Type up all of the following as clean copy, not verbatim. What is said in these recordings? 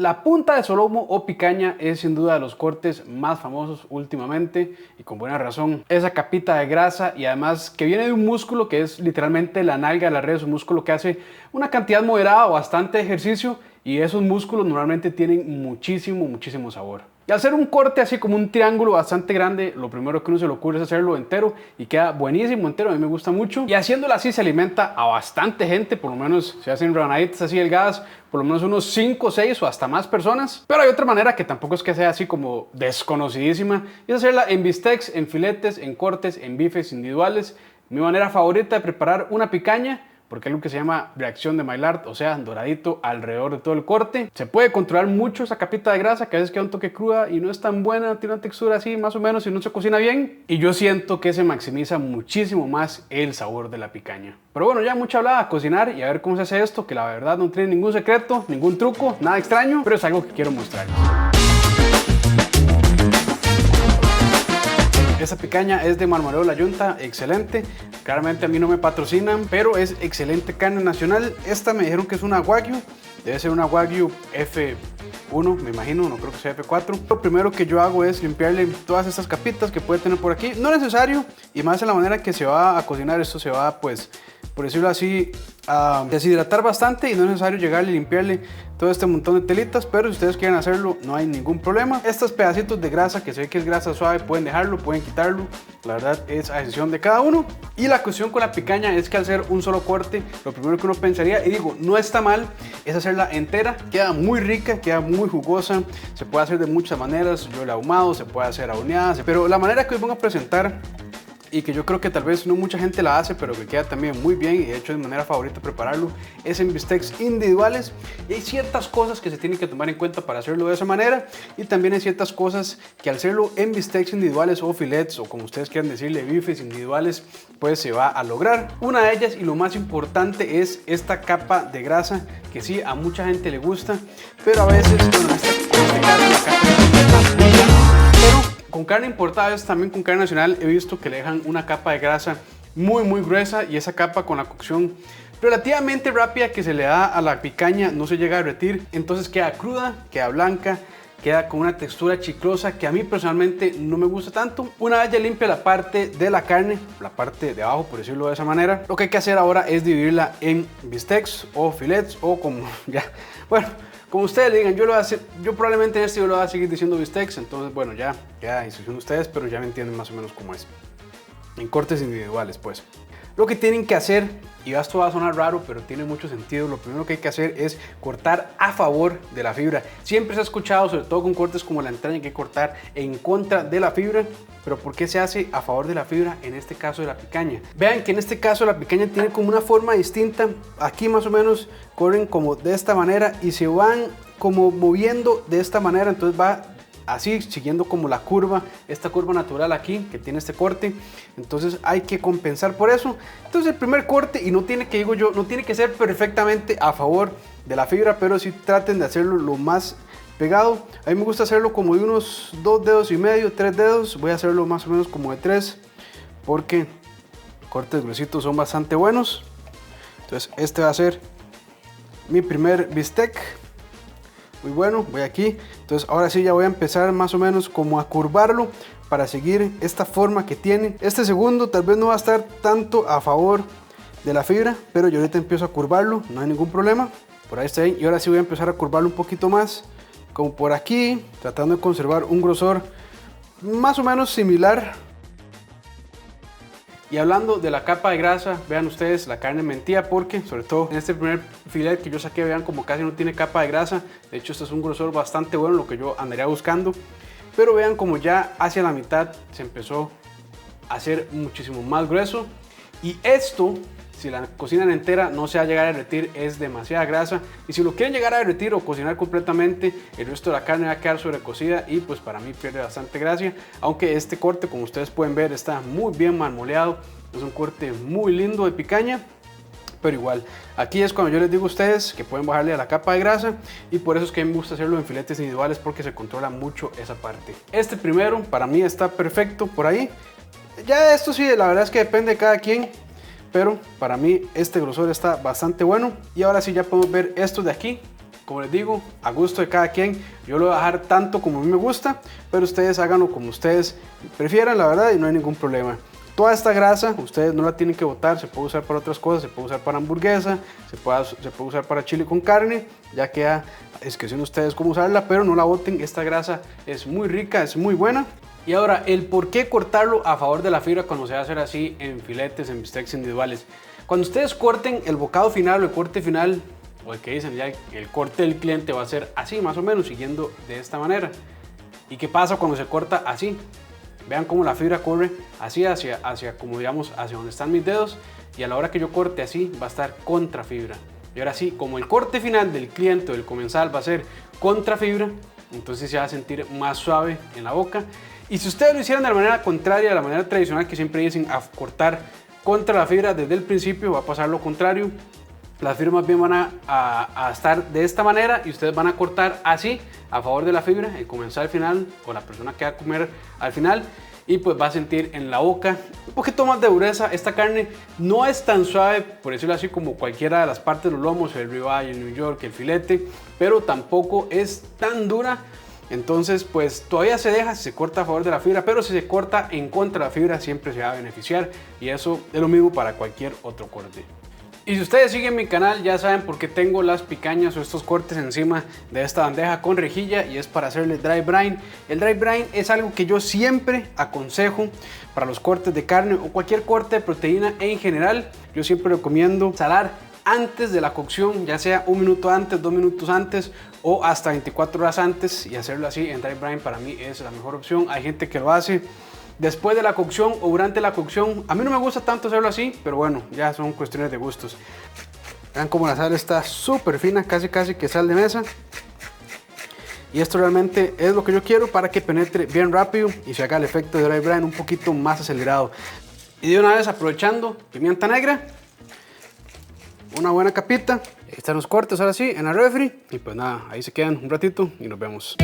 La punta de solomo o picaña es sin duda de los cortes más famosos últimamente y con buena razón. Esa capita de grasa y además que viene de un músculo que es literalmente la nalga de la res, un músculo que hace una cantidad moderada o bastante ejercicio y esos músculos normalmente tienen muchísimo sabor. Y al hacer un corte así como un triángulo bastante grande, lo primero que uno se le ocurre es hacerlo entero y queda buenísimo entero, a mí me gusta mucho. Y haciéndolo así se alimenta a bastante gente, por lo menos se hacen rebanaditas así delgadas, por lo menos unos 5, 6 o hasta más personas. Pero hay otra manera que tampoco es que sea así como desconocidísima, y es hacerla en bistecs, en filetes, en cortes, en bifes individuales. Mi manera favorita de preparar una picaña, porque es lo que se llama reacción de Maillard, o sea, doradito alrededor de todo el corte. Se puede controlar mucho esa capita de grasa, que a veces queda un toque cruda y no es tan buena, tiene una textura así más o menos si no se cocina bien. Y yo siento que se maximiza muchísimo más el sabor de la picaña. Pero bueno, ya mucha hablada, a cocinar y a ver cómo se hace esto, que la verdad no tiene ningún secreto, ningún truco, nada extraño, pero es algo que quiero mostrarles. Esta picaña es de Marmolejo La Yunta, excelente. Claramente a mí no me patrocinan, pero es excelente carne nacional. Esta me dijeron que es una Wagyu, debe ser una Wagyu F1, me imagino, no creo que sea F4. Lo primero que yo hago es limpiarle todas estas capitas que puede tener por aquí. No es necesario, y más en la manera que se va a cocinar, esto se va, pues, por decirlo así, a deshidratar bastante y no es necesario llegarle y limpiarle todo este montón de telitas, pero si ustedes quieren hacerlo no hay ningún problema. Estos pedacitos de grasa que se ve que es grasa suave pueden dejarlo, pueden quitarlo, la verdad es a decisión de cada uno. Y la cuestión con la picaña es que al ser un solo corte, lo primero que uno pensaría, y digo, no está mal, es hacerla entera. Queda muy rica, queda muy jugosa, se puede hacer de muchas maneras, yo la he ahumado, se puede hacer ahuneada, pero la manera que hoy voy a presentar y que yo creo que tal vez no mucha gente la hace, pero que queda también muy bien y de hecho es mi manera favorita prepararlo, es en bistecs individuales. Y hay ciertas cosas que se tienen que tomar en cuenta para hacerlo de esa manera, y también hay ciertas cosas que al hacerlo en bistecs individuales o filets, o como ustedes quieran decirle, bifes individuales, pues se va a lograr. Una de ellas y lo más importante es esta capa de grasa, que sí a mucha gente le gusta, pero a veces, bueno, en este caso la capa pero con carne importada, también con carne nacional, he visto que le dejan una capa de grasa muy gruesa, y esa capa con la cocción relativamente rápida que se le da a la picaña no se llega a derretir, entonces queda cruda, queda blanca, queda con una textura chiclosa que a mí personalmente no me gusta tanto. Una vez ya limpia la parte de la carne, la parte de abajo por decirlo de esa manera, lo que hay que hacer ahora es dividirla en bistecs o filets o como ya, bueno, como ustedes digan. Yo probablemente en este video lo voy a seguir diciendo bistecs, entonces bueno, ya queda a instrucción de ustedes, pero ya me entienden más o menos cómo es. En cortes individuales, pues. Lo que tienen que hacer, y esto va a sonar raro, pero tiene mucho sentido, lo primero que hay que hacer es cortar a favor de la fibra. Siempre se ha escuchado, sobre todo con cortes como la entraña, que hay que cortar en contra de la fibra, pero ¿por qué se hace a favor de la fibra en este caso de la picaña? Vean que en este caso la picaña tiene como una forma distinta, aquí más o menos corren como de esta manera y se van como moviendo de esta manera, entonces va así, siguiendo como la curva, esta curva natural aquí que tiene este corte. Entonces hay que compensar por eso. Entonces el primer corte, y no tiene que, digo yo, no tiene que ser perfectamente a favor de la fibra, pero sí traten de hacerlo lo más pegado. A mí me gusta hacerlo como de unos 2 dedos y medio, 3 dedos. Voy a hacerlo más o menos como de 3, porque cortes gruesitos son bastante buenos. Entonces este va a ser mi primer bistec. Muy bueno, voy aquí. Entonces ahora sí ya voy a empezar más o menos como a curvarlo para seguir esta forma que tiene. Este segundo tal vez no va a estar tanto a favor de la fibra, pero yo ahorita empiezo a curvarlo, no hay ningún problema. Por ahí está bien. Y ahora sí voy a empezar a curvarlo un poquito más, como por aquí, tratando de conservar un grosor más o menos similar. Y hablando de la capa de grasa, vean ustedes, la carne mentía, porque sobre todo en este primer filet que yo saqué, vean como casi no tiene capa de grasa. De hecho este es un grosor bastante bueno, lo que yo andaría buscando. Pero vean como ya hacia la mitad se empezó a hacer muchísimo más grueso. Y esto, si la cocinan entera, no se va a llegar a derretir, es demasiada grasa. Y si lo quieren llegar a derretir o cocinar completamente, el resto de la carne va a quedar sobrecocida y pues para mí pierde bastante gracia. Aunque este corte, como ustedes pueden ver, está muy bien marmoleado. Es un corte muy lindo de picaña. Pero igual, aquí es cuando yo les digo a ustedes que pueden bajarle a la capa de grasa, y por eso es que me gusta hacerlo en filetes individuales, porque se controla mucho esa parte. Este primero para mí está perfecto por ahí. Ya esto sí, la verdad es que depende de cada quien, pero para mí este grosor está bastante bueno. Y ahora sí ya podemos ver estos de aquí, como les digo, a gusto de cada quien. Yo lo voy a dejar tanto como a mí me gusta, pero ustedes háganlo como ustedes prefieran, la verdad, y no hay ningún problema. Toda esta grasa ustedes no la tienen que botar, se puede usar para otras cosas, se puede usar para hamburguesa, se puede usar para chile con carne, ya queda a discreción de ustedes cómo usarla, pero no la boten, esta grasa es muy rica, es muy buena. Y ahora, el por qué cortarlo a favor de la fibra cuando se va a hacer así en filetes, en bistecs individuales. Cuando ustedes corten el bocado final o el corte final, o el que dicen ya, el corte del cliente va a ser así, más o menos, siguiendo de esta manera. ¿Y qué pasa cuando se corta así? Vean cómo la fibra corre así hacia como digamos, hacia donde están mis dedos, y a la hora que yo corte así va a estar contra fibra. Y ahora sí, como el corte final del cliente o del comensal va a ser contra fibra, entonces se va a sentir más suave en la boca. Y si ustedes lo hicieran de la manera contraria, de la manera tradicional que siempre dicen, a cortar contra la fibra desde el principio, va a pasar lo contrario. Las fibras más bien van a estar de esta manera y ustedes van a cortar así a favor de la fibra, el comensal final o la persona que va a comer al final, y pues va a sentir en la boca un poquito más de dureza. Esta carne no es tan suave, por decirlo así, como cualquiera de las partes de los lomos, el ribeye, el New York, el filete, pero tampoco es tan dura. Entonces pues todavía se deja si se corta a favor de la fibra, pero si se corta en contra de la fibra siempre se va a beneficiar, y eso es lo mismo para cualquier otro corte. Y si ustedes siguen mi canal ya saben por qué tengo las picañas o estos cortes encima de esta bandeja con rejilla, y es para hacerle dry brine. El dry brine es algo que yo siempre aconsejo para los cortes de carne o cualquier corte de proteína en general. Yo siempre recomiendo salar antes de la cocción, ya sea 1 minuto antes, 2 minutos antes o hasta 24 horas antes, y hacerlo así en dry brine para mí es la mejor opción. Hay gente que lo hace después de la cocción o durante la cocción. A mí no me gusta tanto hacerlo así, pero bueno, ya son cuestiones de gustos. Vean cómo la sal está súper fina, casi que sal de mesa. Y esto realmente es lo que yo quiero para que penetre bien rápido y se haga el efecto de dry brine un poquito más acelerado. Y de una vez, aprovechando, pimienta negra, una buena capita. Ahí están los cortes ahora sí en la refri. Y pues nada, ahí se quedan un ratito y nos vemos.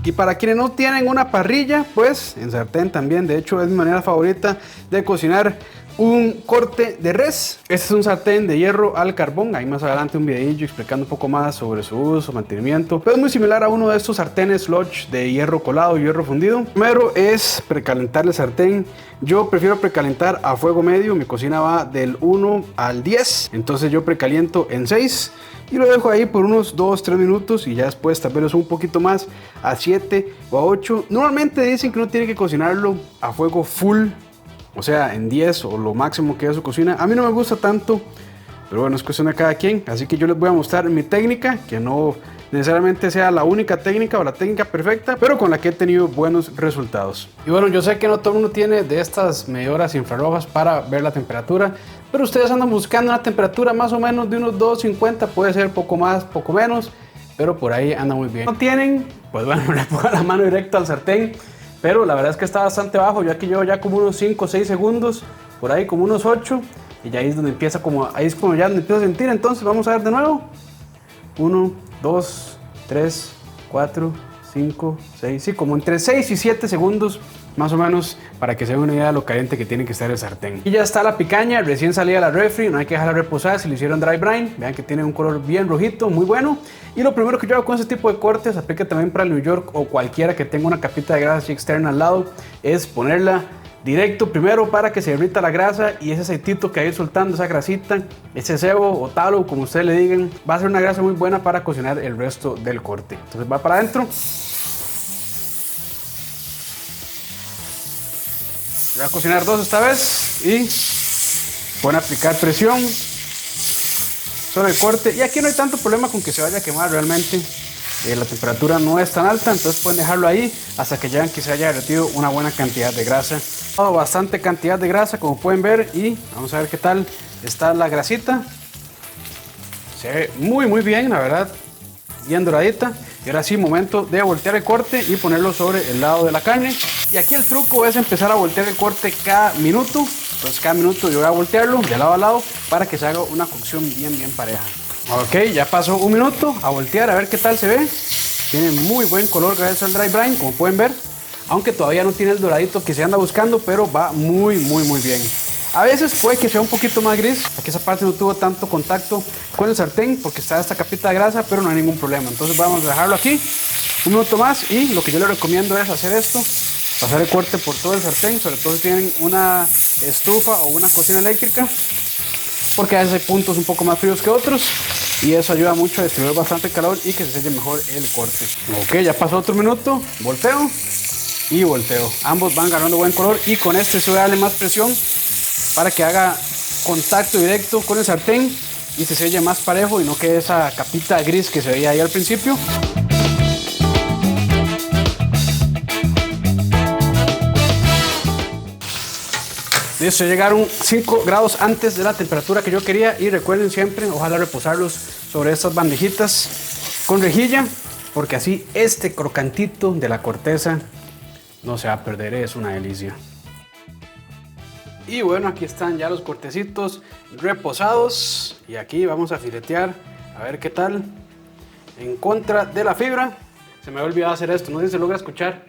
Y para quienes no tienen una parrilla, pues en sartén también. De hecho es mi manera favorita de cocinar un corte de res. Este es un sartén de hierro al carbón. Ahí más adelante un videillo explicando un poco más sobre su uso, mantenimiento. Pero es muy similar a uno de estos sartenes Lodge de hierro colado, hierro fundido. Primero es precalentar el sartén. Yo prefiero precalentar a fuego medio. Mi cocina va del 1 al 10. Entonces yo precaliento en 6. Y lo dejo ahí por unos 2-3 minutos, y ya después tal vez un poquito más a 7 o a 8. Normalmente dicen que uno tiene que cocinarlo a fuego full, o sea en 10 o lo máximo que es su cocina. A mí no me gusta tanto, pero bueno, es cuestión de cada quien. Así que yo les voy a mostrar mi técnica, que no necesariamente sea la única técnica o la técnica perfecta, pero con la que he tenido buenos resultados. Y bueno, yo sé que no todo el mundo tiene de estas medidoras infrarrojas para ver la temperatura, pero ustedes andan buscando una temperatura más o menos de unos 250, puede ser poco más, poco menos, pero por ahí anda muy bien. No tienen, pues bueno, le pongo la mano directa al sartén, pero la verdad es que está bastante bajo. Yo aquí llevo ya como unos 5 o 6 segundos, por ahí como unos 8, y ya ahí es donde empieza ahí es como ya donde empiezo a sentir. Entonces vamos a ver de nuevo. 1, 2, 3, 4, 5, 6, sí, como entre 6 y 7 segundos más o menos, para que se den una idea de lo caliente que tiene que estar el sartén. Y ya está la picaña recién salida de la refri, no hay que dejarla reposar. Si le hicieron dry brine, vean que tiene un color bien rojito, muy bueno. Y lo primero que yo hago con este tipo de cortes, aplica también para el New York o cualquiera que tenga una capita de grasa externa al lado, es ponerla directo primero para que se derrita la grasa, y ese aceitito que hay soltando, esa grasita, ese cebo o talo, como ustedes le digan, va a ser una grasa muy buena para cocinar el resto del corte. Entonces va para adentro. Voy a cocinar 2 esta vez y van a aplicar presión sobre el corte. Y aquí no hay tanto problema con que se vaya a quemar realmente. La temperatura no es tan alta, entonces pueden dejarlo ahí hasta que ya que se haya derretido una buena cantidad de grasa. Bastante cantidad de grasa, como pueden ver, y vamos a ver qué tal está la grasita. Se ve muy bien, la verdad, bien doradita. Y ahora sí, momento de voltear el corte y ponerlo sobre el lado de la carne. Y aquí el truco es empezar a voltear el corte cada minuto. Entonces cada minuto yo voy a voltearlo de lado a lado para que se haga una cocción bien pareja. Ok, ya pasó 1 minuto, a voltear a ver qué tal se ve. Tiene muy buen color gracias al dry brine, como pueden ver. Aunque todavía no tiene el doradito que se anda buscando, pero va muy bien. A veces puede que sea un poquito más gris, aquí esa parte no tuvo tanto contacto con el sartén porque está esta capita de grasa, pero no hay ningún problema. Entonces vamos a dejarlo aquí un minuto más y lo que yo le recomiendo es hacer esto, pasar el corte por todo el sartén, sobre todo si tienen una estufa o una cocina eléctrica, porque a veces hay puntos un poco más fríos que otros y eso ayuda mucho a distribuir bastante calor y que se selle mejor el corte. Ok, ya pasó otro minuto, volteo y volteo. Ambos van ganando buen color y con este se va a darle más presión para que haga contacto directo con el sartén y se selle más parejo y no quede esa capita gris que se veía ahí al principio. Listo, llegaron 5 grados antes de la temperatura que yo quería y recuerden siempre, ojalá reposarlos sobre estas bandejitas con rejilla porque así este crocantito de la corteza no se va a perder, es una delicia. Y bueno, aquí están ya los cortecitos reposados y aquí vamos a filetear a ver qué tal. En contra de la fibra, se me había olvidado hacer esto, no sé si se logra escuchar.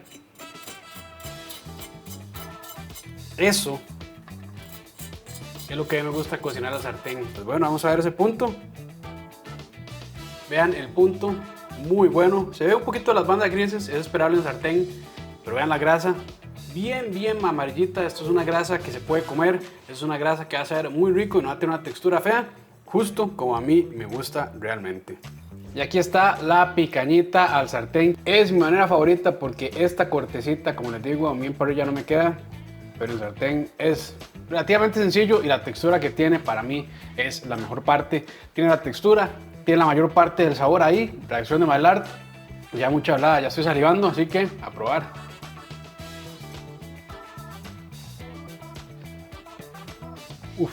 Eso es lo que me gusta cocinar al sartén. Pues bueno, vamos a ver ese punto. Vean el punto, muy bueno. Se ve un poquito las bandas grises, es esperable en sartén, pero vean la grasa. Bien amarillita, esto es una grasa que se puede comer, es una grasa que va a ser muy rico y no va a tener una textura fea, justo como a mí me gusta realmente. Y aquí está la picañita al sartén, es mi manera favorita porque esta cortecita, como les digo, a mí en parrilla no me queda, pero el sartén es relativamente sencillo y la textura que tiene para mí es la mejor parte. Tiene la textura, tiene la mayor parte del sabor ahí, reacción de Maillard, ya mucha hablada, ya estoy salivando, así que a probar. Uf,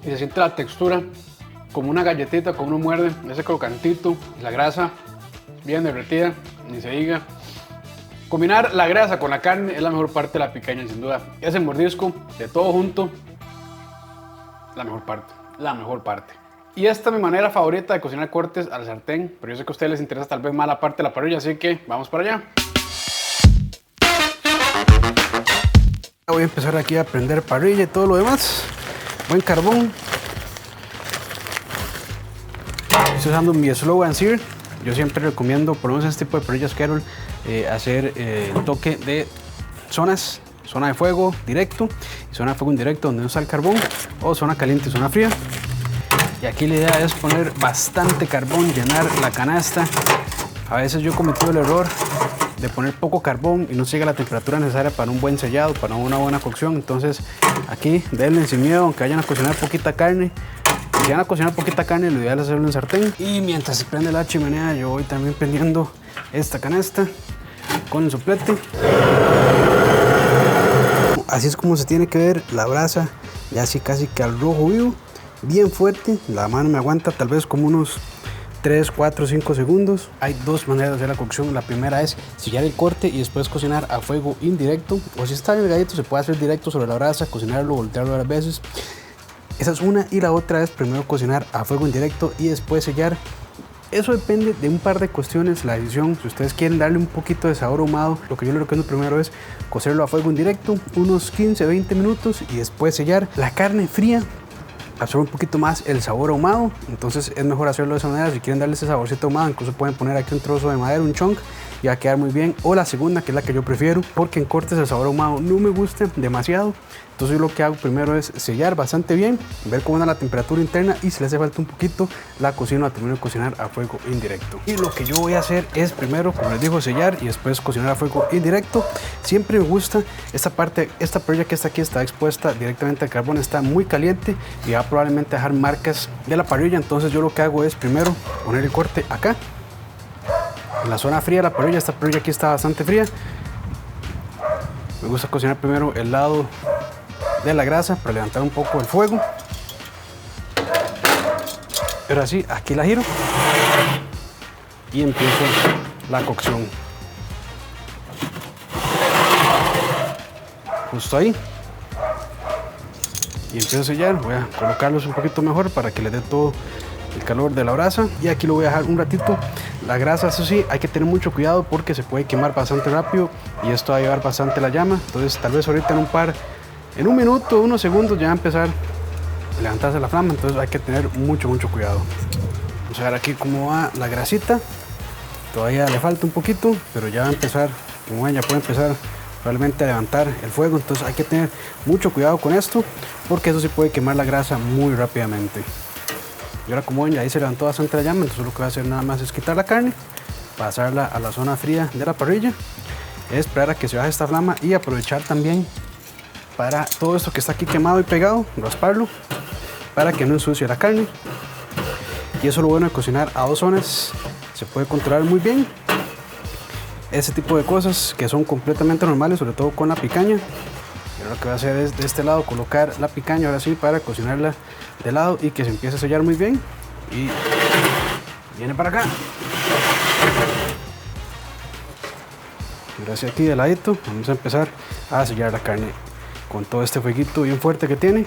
y se siente la textura como una galletita, como uno muerde, ese crocantito, la grasa bien derretida, ni se diga. Combinar la grasa con la carne es la mejor parte de la picaña, sin duda. Ese mordisco de todo junto, la mejor parte. Y esta es mi manera favorita de cocinar cortes al sartén, pero yo sé que a ustedes les interesa tal vez más la parte de la parrilla, así que vamos para allá. Voy a empezar aquí a prender parrilla y todo lo demás. Buen carbón. Estoy usando mi Slow and Sear. Yo siempre recomiendo, por lo menos en este tipo de parrillas Kettle, hacer el toque de zonas, zona de fuego directo y zona de fuego indirecto donde no está el carbón, o zona caliente y zona fría. Y aquí la idea es poner bastante carbón, llenar la canasta. A veces yo he cometido el error de poner poco carbón y no llega la temperatura necesaria para un buen sellado, para una buena cocción. Entonces aquí denle sin miedo, aunque vayan a cocinar poquita carne. Si van a cocinar poquita carne, lo ideal es hacerlo en sartén. Y mientras se prende la chimenea, yo voy también prendiendo esta canasta con el soplete. Así es como se tiene que ver la brasa, ya así casi que al rojo vivo, bien fuerte. La mano me aguanta tal vez como unos 3, 4, 5 segundos. Hay dos maneras de hacer la cocción. La primera es sellar el corte y después cocinar a fuego indirecto. O si está delgadito, se puede hacer directo sobre la brasa, cocinarlo, voltearlo varias veces. Esa es una, y la otra es primero cocinar a fuego indirecto y después sellar. Eso depende de un par de cuestiones, la decisión. Si ustedes quieren darle un poquito de sabor ahumado, lo que yo les recomiendo primero es cocerlo a fuego indirecto unos 15-20 minutos y después sellar. La carne fría absorbe un poquito más el sabor ahumado, entonces es mejor hacerlo de esa manera. Si quieren darle ese saborcito ahumado, incluso pueden poner aquí un trozo de madera, un chunk, y va a quedar muy bien. O la segunda, que es la que yo prefiero, porque en cortes el sabor ahumado no me gusta demasiado. Entonces yo lo que hago primero es sellar bastante bien, ver cómo anda la temperatura interna, y si le hace falta un poquito, la cocino, la termino de cocinar a fuego indirecto. Y lo que yo voy a hacer es primero, como les digo, sellar y después cocinar a fuego indirecto. Siempre me gusta esta parte, esta parrilla que está aquí está expuesta directamente al carbón, está muy caliente y va probablemente a dejar marcas de la parrilla. Entonces yo lo que hago es primero poner el corte acá, en la zona fría de la parrilla. Esta parrilla aquí está bastante fría. Me gusta cocinar primero el lado de la grasa para levantar un poco el fuego. Pero así, aquí la giro y empiezo la cocción. Justo ahí. Y empiezo a sellar. Voy a colocarlos un poquito mejor para que les dé todo el calor de la brasa. Y aquí lo voy a dejar un ratito. La grasa, eso sí, hay que tener mucho cuidado porque se puede quemar bastante rápido y esto va a llevar bastante la llama. Entonces tal vez ahorita en un par En un minuto, unos segundos ya va a empezar a levantarse la flama, entonces hay que tener mucho cuidado. Vamos a ver aquí cómo va la grasita. Todavía le falta un poquito, pero ya va a empezar, como ven, ya puede empezar probablemente a levantar el fuego. Entonces hay que tener mucho cuidado con esto, porque eso sí puede quemar la grasa muy rápidamente. Y ahora, como ven, ya ahí se levantó bastante la llama, entonces lo que voy a hacer nada más es quitar la carne, pasarla a la zona fría de la parrilla, esperar a que se baje esta flama y aprovechar también para todo esto que está aquí quemado y pegado, rasparlo para que no ensucie la carne. Y eso es lo bueno de cocinar a 2 zonas, se puede controlar muy bien ese tipo de cosas que son completamente normales, sobre todo con la picaña. Y ahora lo que voy a hacer es de este lado colocar la picaña ahora sí para cocinarla de lado y que se empiece a sellar muy bien. Y viene para acá. Ahora sí, aquí de ladito vamos a empezar a sellar la carne con todo este fueguito bien fuerte que tiene.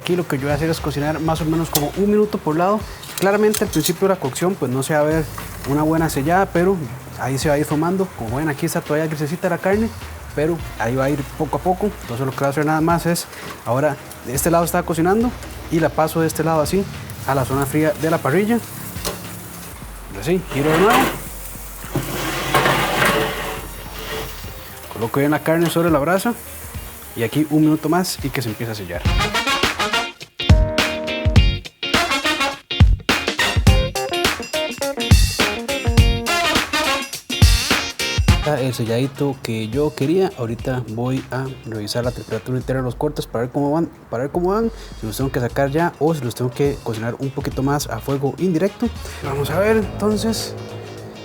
Aquí lo que yo voy a hacer es cocinar más o menos como 1 minuto por lado. Claramente al principio de la cocción pues no se va a ver una buena sellada, pero ahí se va a ir formando. Como ven, aquí está todavía grisecita la carne, pero ahí va a ir poco a poco. Entonces lo que voy a hacer nada más es, ahora de este lado está cocinando y la paso de este lado así a la zona fría de la parrilla. Así, giro de nuevo. Coloco bien la carne sobre la brasa y aquí 1 minuto más y que se empiece a sellar. El selladito que yo quería. Ahorita voy a revisar la temperatura interna de los cortes para ver cómo van, si los tengo que sacar ya o si los tengo que cocinar un poquito más a fuego indirecto. Vamos a ver, entonces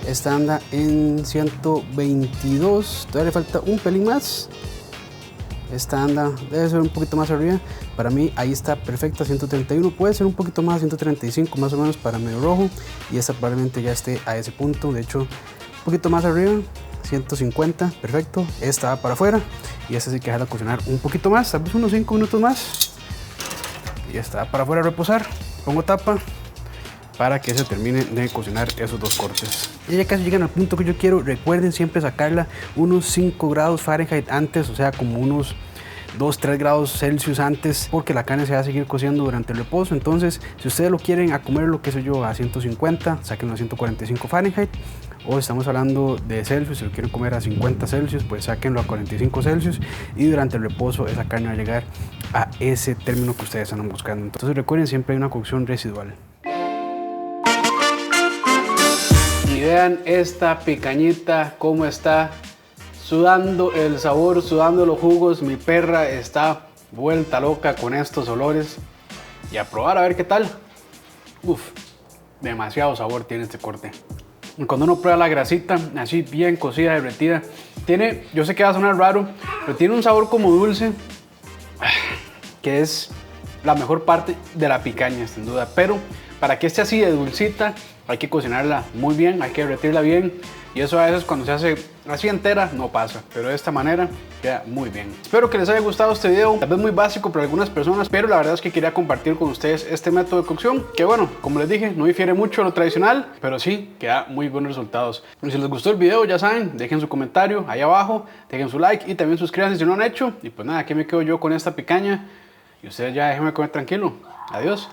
esta anda en 122, todavía le falta un pelín más. Esta anda debe ser un poquito más arriba, para mí ahí está perfecta, 131, puede ser un poquito más, 135 más o menos para medio rojo, y esta probablemente ya esté a ese punto, de hecho un poquito más arriba, 150, perfecto. Esta va para afuera y esta sí que dejarla cocinar un poquito más, tal vez unos 5 minutos más, y esta va para afuera a reposar. Pongo tapa para que se termine de cocinar esos 2 cortes. Y ya casi llegan al punto que yo quiero. Recuerden siempre sacarla unos 5 grados Fahrenheit antes, o sea, como unos 2-3 grados Celsius antes, porque la carne se va a seguir cociendo durante el reposo. Entonces, si ustedes lo quieren a comer, lo que sé yo, a 150, sáquenlo a 145 Fahrenheit. O estamos hablando de Celsius, si lo quieren comer a 50 Celsius, pues sáquenlo a 45 Celsius. Y durante el reposo esa carne va a llegar a ese término que ustedes andan buscando. Entonces recuerden, siempre hay una cocción residual. Y vean esta picañita cómo está sudando el sabor, sudando los jugos. Mi perra está vuelta loca con estos olores. Y a probar a ver qué tal. Uf, demasiado sabor tiene este corte. Y cuando uno prueba la grasita así bien cocida, derretida, tiene, yo sé que va a sonar raro, pero tiene un sabor como dulce, que es la mejor parte de la picaña sin duda. Pero para que esté así de dulcita hay que cocinarla muy bien, hay que derretirla bien, y eso a veces cuando se hace así entera no pasa, pero de esta manera queda muy bien. Espero que les haya gustado este video, tal vez muy básico para algunas personas, pero la verdad es que quería compartir con ustedes este método de cocción, que bueno, como les dije, no difiere mucho de lo tradicional, pero sí que da muy buenos resultados. Y si les gustó el video, ya saben, dejen su comentario ahí abajo, dejen su like y también suscríbanse si no lo han hecho. Y pues nada, aquí me quedo yo con esta picaña y ustedes ya déjenme comer tranquilo. Adiós.